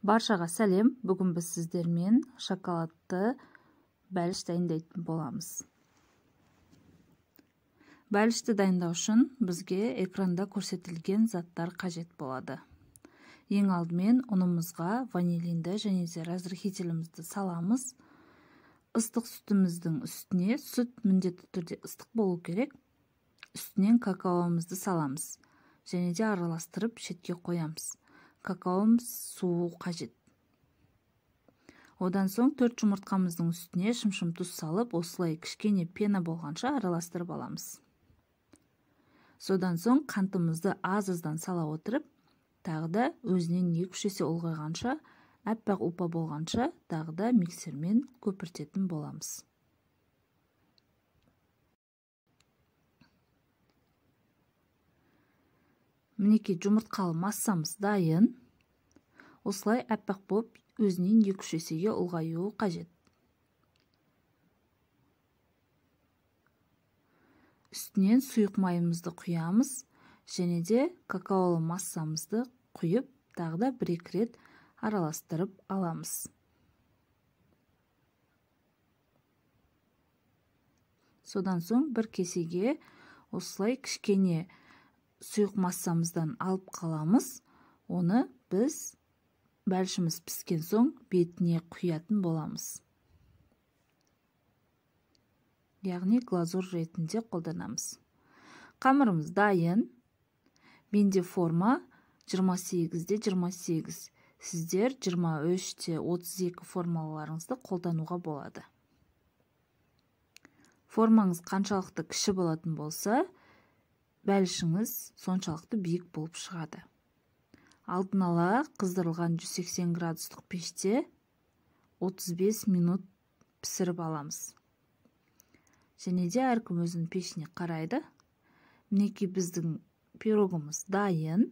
Баршаға сәлем. Бүгін біз сіздермен шоколадты бәліш дайындайтын боламыз. Бәлішті дайындау үшін бізге экранда көрсетілген заттар қажет болады. Ең алдымен ұнымызға ванилинді және де разрыхителімізді саламыз. Ыстық сүтіміздің үстіне, сүт міндетті түрде ыстық болу керек. Үстінен какаомызды саламыз және де араластырып шетке қоямыз. Какаомыз суы қажет. Одан соң 4 жұмыртқамыздың үстіне шым-шым тұз салып, осылай кішкене пена болғанша араластырып аламыз. Содан соң қантымызды аз-аздан сала отырып, тағы да өзінен 2-3 есе ұлғайғанша, әппақ ұлпа болғанша, тағы да миксермен көпіртетін боламыз. Мінекей жұмыртқалы массамыз дайын. Осылай әппақ болып, өзінен 2-3 есеге ұлғаюы қажет. Үстінен сұйық майымызды құямыз және де какаолы массамызды құйып, тағы да 1-2 рет араластырып аламыз. Содан соң бір кесеге осылай кішкене сұйық массамыздан алып қаламыз. Оны біз бәлішіміз піскен соң бетіне құятын боламыз. Яғни глазур ретінде қолданамыз. Қамырымыз дайын. Менде форма 28-де 28. Сіздер 23-де 32 формаларыңызды қолдануға болады. Формаңыз қаншалықты кіші болатын болса, бәлішіңіз соншалықты биік болып шығады. Алдын ала қыздырылған 180 градустық пеште 35 минут пісіріп аламыз. Және де әркім өзінің пешіне қарайды. Мінекей біздің пирогымыз дайын.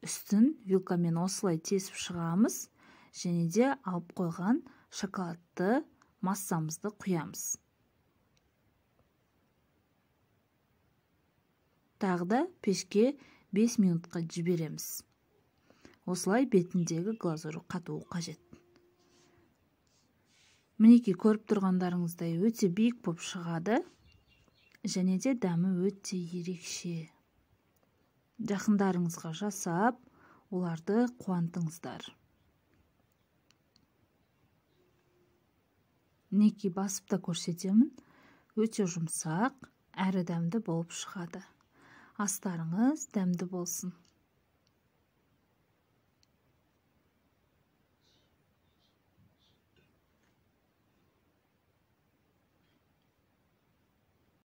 Үстін вилкамен осылай тесіп шығамыз. Және де алып қойған шоколадты массамызды құямыз. Тағы да пешке 5 минутқа жібереміз. Осылай бетіндегі глазуры қатуы қажет. Мінекей көріп тұрғандарыңыздай өте биік болып шығады. Және де дәмі өте ерекше. Жақындарыңызға жасап, оларды қуантыңыздар. Мінекей басып та көрсетемін. Өте жұмсақ, әрі дәмді болып шығады. Астарыңыз дәмді болсын.